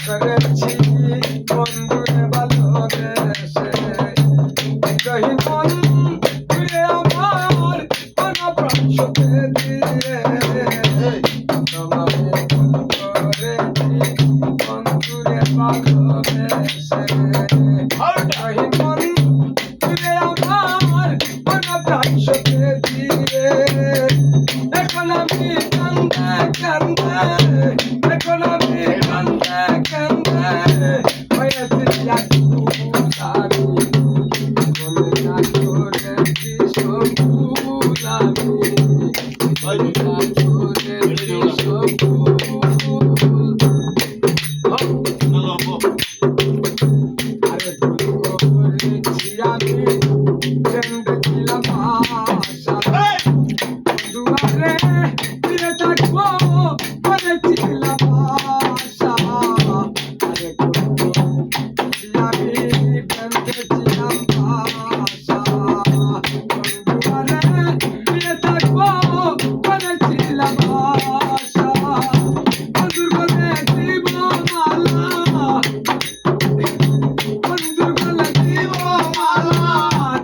করেছি বন্ধুরে ভালোবেসে কহি মন ফিরে আমার প্রাণ শোকে দিয়ে তোমারে করেছি বন্ধুরে ভালোবেসে কহি মন ফিরে আমার প্রাণ শোকে দিয়ে এখন আমি কান্দে কান্দে এখন আমি কান্দে কান্দে হয়েছি আমি মনে না করেছি সম্ভুল আমি মনে না করেছি সম্ভুল আরে ভুল করেছি আমি ছিলাম আশা দুয়ারে ফিরে থাকবো বলেছিলাম আশা আরে আমি বেঁধেছিলাম আশা দুয়ারে ফিরে থাকবো বলেছিলাম আশা বন্ধুর বলে দিব মালা বন্ধুর বলে দিব মালা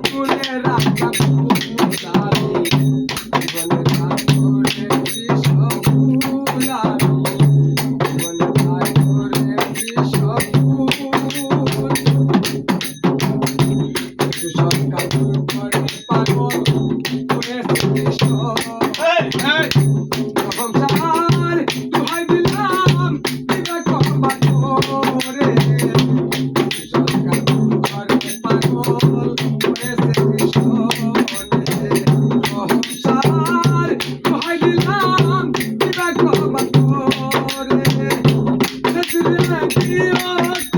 তুলে রাখা Thank you.